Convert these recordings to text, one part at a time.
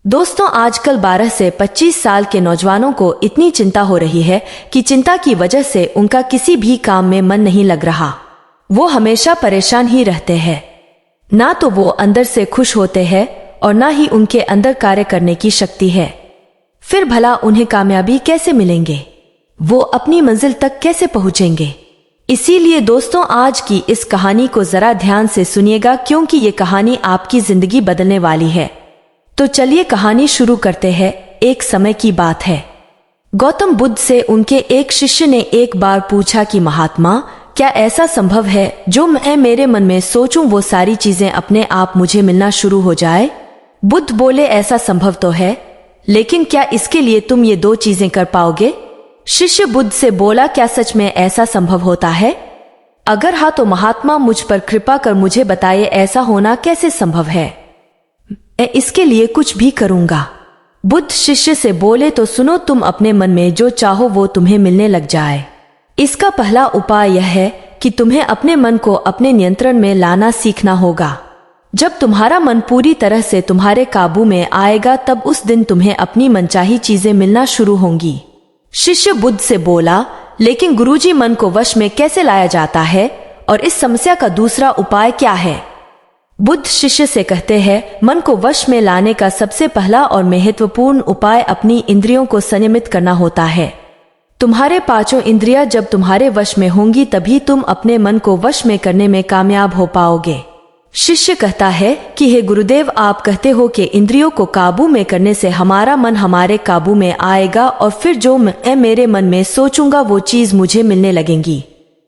दोस्तों, आजकल 12 से 25 साल के नौजवानों को इतनी चिंता हो रही है कि चिंता की वजह से उनका किसी भी काम में मन नहीं लग रहा। वो हमेशा परेशान ही रहते हैं। ना तो वो अंदर से खुश होते हैं और ना ही उनके अंदर कार्य करने की शक्ति है। फिर भला उन्हें कामयाबी कैसे मिलेंगे? वो अपनी मंजिल तक कैसे पहुंचेंगे? इसीलिए दोस्तों, आज की इस कहानी को जरा ध्यान से सुनिएगा, क्योंकि ये कहानी आपकी जिंदगी बदलने वाली है। तो चलिए कहानी शुरू करते हैं। एक समय की बात है। गौतम बुद्ध से उनके एक शिष्य ने एक बार पूछा कि महात्मा, क्या ऐसा संभव है जो मैं मेरे मन में सोचूं वो सारी चीजें अपने आप मुझे मिलना शुरू हो जाए? बुद्ध बोले, ऐसा संभव तो है, लेकिन क्या इसके लिए तुम ये दो चीजें कर पाओगे? शिष्य बुद्ध से बोला, क्या सच में ऐसा संभव होता है? अगर हाँ तो महात्मा मुझ पर कृपा कर मुझे बताइए, ऐसा होना कैसे संभव है? मैं इसके लिए कुछ भी करूंगा। बुद्ध शिष्य से बोले, तो सुनो, तुम अपने मन में जो चाहो वो तुम्हें मिलने लग जाए। इसका पहला उपाय यह है कि तुम्हें अपने मन को अपने नियंत्रण में लाना सीखना होगा। जब तुम्हारा मन पूरी तरह से तुम्हारे काबू में आएगा, तब उस दिन तुम्हें अपनी मनचाही चीजें मिलना शुरू होंगी। शिष्य बुद्ध से बोला, लेकिन गुरुजी, मन को वश में कैसे लाया जाता है और इस समस्या का दूसरा उपाय क्या है? बुद्ध शिष्य से कहते हैं, मन को वश में लाने का सबसे पहला और महत्वपूर्ण उपाय अपनी इंद्रियों को संयमित करना होता है। तुम्हारे पांचों इंद्रियां जब तुम्हारे वश में होंगी, तभी तुम अपने मन को वश में करने में कामयाब हो पाओगे। शिष्य कहता है कि हे गुरुदेव, आप कहते हो कि इंद्रियों को काबू में करने से हमारा मन हमारे काबू में आएगा और फिर जो मैं मेरे मन में सोचूंगा वो चीज मुझे मिलने लगेंगी।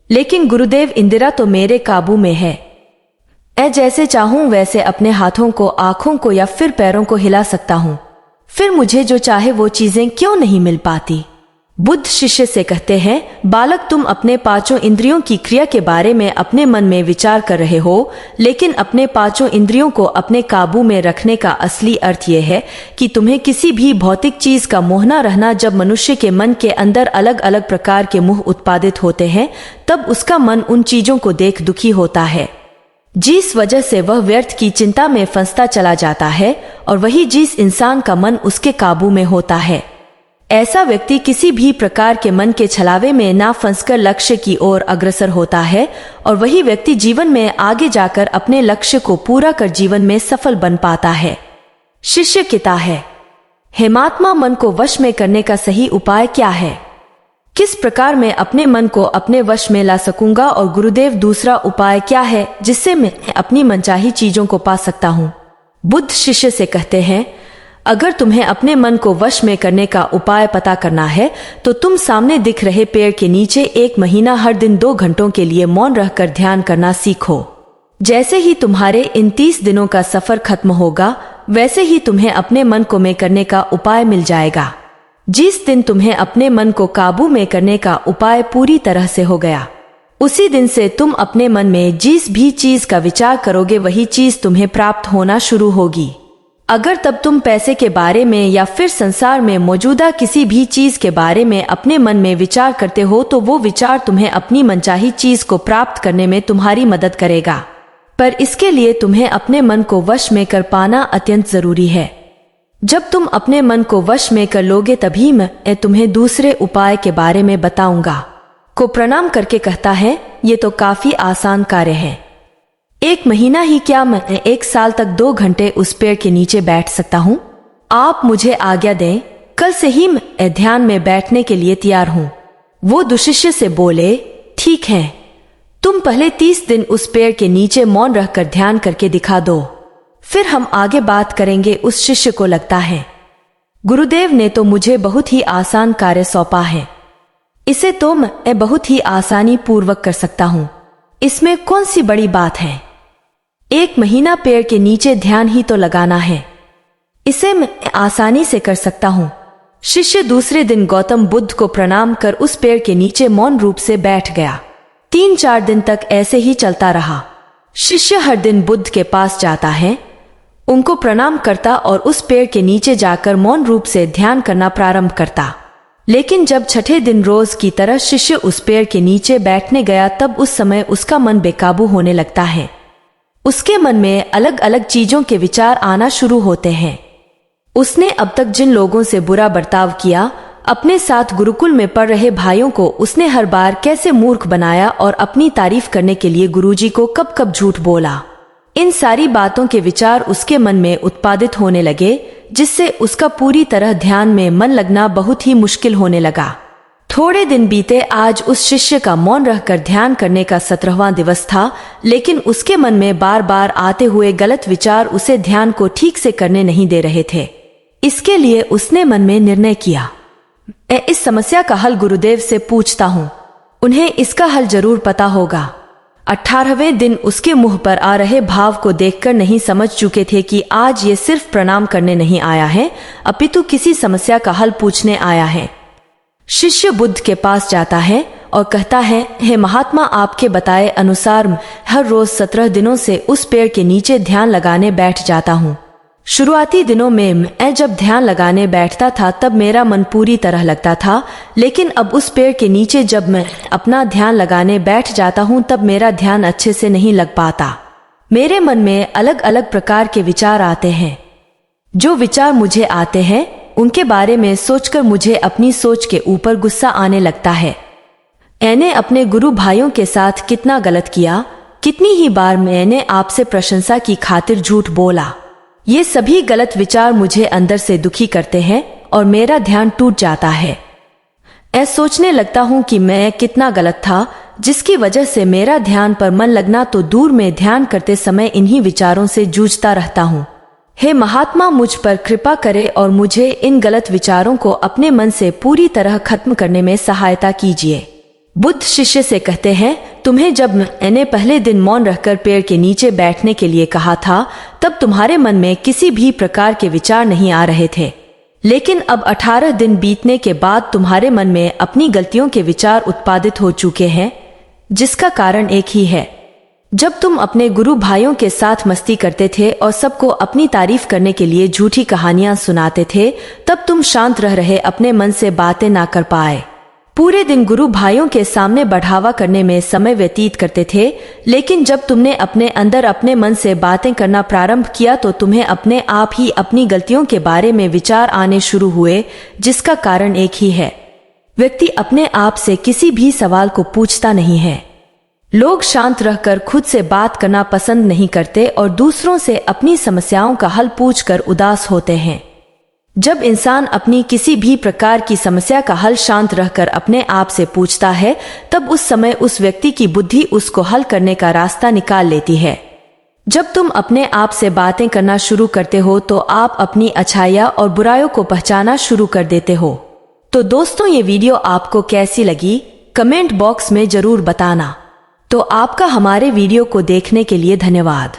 लेकिन गुरुदेव, इंद्रियां तो मेरे काबू में है। मैं जैसे चाहूं वैसे अपने हाथों को, आंखों को या फिर पैरों को हिला सकता हूं। फिर मुझे जो चाहे वो चीजें क्यों नहीं मिल पाती? बुद्ध शिष्य से कहते हैं, बालक, तुम अपने पांचों इंद्रियों की क्रिया के बारे में अपने मन में विचार कर रहे हो, लेकिन अपने पांचों इंद्रियों को अपने काबू में रखने का असली अर्थ यह है कि तुम्हें किसी भी भौतिक चीज का मोह न रहना। जब मनुष्य के मन के अंदर अलग अलग प्रकार के मोह उत्पादित होते हैं, तब उसका मन उन चीजों को देख दुखी होता है, जिस वजह से वह व्यर्थ की चिंता में फंसता चला जाता है, और वही जिस इंसान का मन उसके काबू में होता है, ऐसा व्यक्ति किसी भी प्रकार के मन के छलावे में ना फंसकर लक्ष्य की ओर अग्रसर होता है, और वही व्यक्ति जीवन में आगे जाकर अपने लक्ष्य को पूरा कर जीवन में सफल बन पाता है। शिष्य कहता है, हे महात्मा, मन को वश में करने का सही उपाय क्या है? किस प्रकार मैं अपने मन को अपने वश में ला सकूंगा? और गुरुदेव, दूसरा उपाय क्या है जिससे मैं अपनी मनचाही चीजों को पा सकता हूँ? बुद्ध शिष्य से कहते हैं, अगर तुम्हें अपने मन को वश में करने का उपाय पता करना है तो तुम सामने दिख रहे पेड़ के नीचे 1 महीना हर दिन 2 घंटों के लिए मौन रहकर ध्यान करना सीखो। जैसे ही तुम्हारे इन 30 दिनों का सफर खत्म होगा, वैसे ही तुम्हें अपने मन को में करने का उपाय मिल जाएगा। जिस दिन तुम्हें अपने मन को काबू में करने का उपाय पूरी तरह से हो गया, उसी दिन से तुम अपने मन में जिस भी चीज का विचार करोगे वही चीज तुम्हें प्राप्त होना शुरू होगी। अगर तब तुम पैसे के बारे में या फिर संसार में मौजूदा किसी भी चीज के बारे में अपने मन में विचार करते हो, तो वो विचार तुम्हें अपनी मनचाही चीज को प्राप्त करने में तुम्हारी मदद करेगा। पर इसके लिए तुम्हें अपने मन को वश में कर पाना अत्यंत जरूरी है। जब तुम अपने मन को वश में कर लोगे, तभी मैं तुम्हें दूसरे उपाय के बारे में बताऊंगा। को प्रणाम करके कहता है, ये तो काफी आसान कार्य है। 1 महीना ही क्या, मैं 1 साल तक 2 घंटे उस पेड़ के नीचे बैठ सकता हूँ? आप मुझे आज्ञा दें, कल से ही मैं ध्यान में बैठने के लिए तैयार हूँ। वो दुशिष्य से बोले, ठीक है, तुम पहले 30 दिन उस पेड़ के नीचे मौन रहकर ध्यान करके दिखा दो, फिर हम आगे बात करेंगे। उस शिष्य को लगता है, गुरुदेव ने तो मुझे बहुत ही आसान कार्य सौंपा है, इसे तो मैं बहुत ही आसानी पूर्वक कर सकता हूँ, इसमें कौन सी बड़ी बात है? 1 महीना पेड़ के नीचे ध्यान ही तो लगाना है, इसे मैं आसानी से कर सकता हूँ। शिष्य दूसरे दिन गौतम बुद्ध को प्रणाम कर उस पेड़ के नीचे मौन रूप से बैठ गया। 3-4 दिन तक ऐसे ही चलता रहा। शिष्य हर दिन बुद्ध के पास जाता है, उनको प्रणाम करता और उस पेड़ के नीचे जाकर मौन रूप से ध्यान करना प्रारंभ करता। लेकिन जब छठे दिन रोज की तरह शिष्य उस पेड़ के नीचे बैठने गया, तब उस समय उसका मन बेकाबू होने लगता है। उसके मन में अलग अलग चीजों के विचार आना शुरू होते हैं। उसने अब तक जिन लोगों से बुरा बर्ताव किया, अपने साथ गुरुकुल में पढ़ रहे भाइयों को उसने हर बार कैसे मूर्ख बनाया और अपनी तारीफ करने के लिए गुरुजी को कब कब झूठ बोला, इन सारी बातों के विचार उसके मन में उत्पादित होने लगे, जिससे उसका पूरी तरह ध्यान में मन लगना बहुत ही मुश्किल होने लगा। थोड़े दिन बीते। आज उस शिष्य का मौन रहकर ध्यान करने का 17वां दिवस था, लेकिन उसके मन में बार बार आते हुए गलत विचार उसे ध्यान को ठीक से करने नहीं दे रहे थे। इसके लिए उसने मन में निर्णय किया, मैं इस समस्या का हल गुरुदेव से पूछता हूँ, उन्हें इसका हल जरूर पता होगा। 18वें दिन उसके मुंह पर आ रहे भाव को देखकर नहीं समझ चुके थे कि आज ये सिर्फ प्रणाम करने नहीं आया है, अपितु किसी समस्या का हल पूछने आया है। शिष्य बुद्ध के पास जाता है और कहता है, हे महात्मा, आपके बताए अनुसार हर रोज 17 दिनों से उस पेड़ के नीचे ध्यान लगाने बैठ जाता हूँ। शुरुआती दिनों में मैं जब ध्यान लगाने बैठता था तब मेरा मन पूरी तरह लगता था, लेकिन अब उस पेड़ के नीचे जब मैं अपना ध्यान लगाने बैठ जाता हूँ तब मेरा ध्यान अच्छे से नहीं लग पाता। मेरे मन में अलग अलग प्रकार के विचार आते हैं। जो विचार मुझे आते हैं उनके बारे में सोचकर मुझे अपनी सोच के ऊपर गुस्सा आने लगता है। मैंने अपने गुरु भाइयों के साथ कितना गलत किया, कितनी ही बार मैंने आपसे प्रशंसा की खातिर झूठ बोला। ये सभी गलत विचार मुझे अंदर से दुखी करते हैं और मेरा ध्यान टूट जाता है। मैं सोचने लगता हूँ कि मैं कितना गलत था, जिसकी वजह से मेरा ध्यान पर मन लगना तो दूर में ध्यान करते समय इन्हीं विचारों से जूझता रहता हूँ। हे महात्मा, मुझ पर कृपा करे और मुझे इन गलत विचारों को अपने मन से पूरी तरह खत्म करने में सहायता कीजिए। बुद्ध शिष्य से कहते हैं, तुम्हें जब मैंने पहले दिन मौन रहकर पेड़ के नीचे बैठने के लिए कहा था तब तुम्हारे मन में किसी भी प्रकार के विचार नहीं आ रहे थे, लेकिन अब 18 दिन बीतने के बाद तुम्हारे मन में अपनी गलतियों के विचार उत्पादित हो चुके हैं, जिसका कारण एक ही है। जब तुम अपने गुरु भाइयों के साथ मस्ती करते थे और सबको अपनी तारीफ करने के लिए झूठी कहानियां सुनाते थे, तब तुम शांत रह रहे अपने मन से बातें ना कर पाए। पूरे दिन गुरु भाइयों के सामने बढ़ावा करने में समय व्यतीत करते थे, लेकिन जब तुमने अपने अंदर अपने मन से बातें करना प्रारंभ किया तो तुम्हें अपने आप ही अपनी गलतियों के बारे में विचार आने शुरू हुए, जिसका कारण एक ही है। व्यक्ति अपने आप से किसी भी सवाल को पूछता नहीं है। लोग शांत रहकर खुद से बात करना पसंद नहीं करते और दूसरों से अपनी समस्याओं का हल पूछकर उदास होते हैं। जब इंसान अपनी किसी भी प्रकार की समस्या का हल शांत रहकर अपने आप से पूछता है, तब उस समय उस व्यक्ति की बुद्धि उसको हल करने का रास्ता निकाल लेती है। जब तुम अपने आप से बातें करना शुरू करते हो तो आप अपनी अच्छाइयाँ और बुराइयों को पहचाना शुरू कर देते हो। तो दोस्तों, ये वीडियो आपको कैसी लगी कमेंट बॉक्स में जरूर बताना। तो आपका हमारे वीडियो को देखने के लिए धन्यवाद।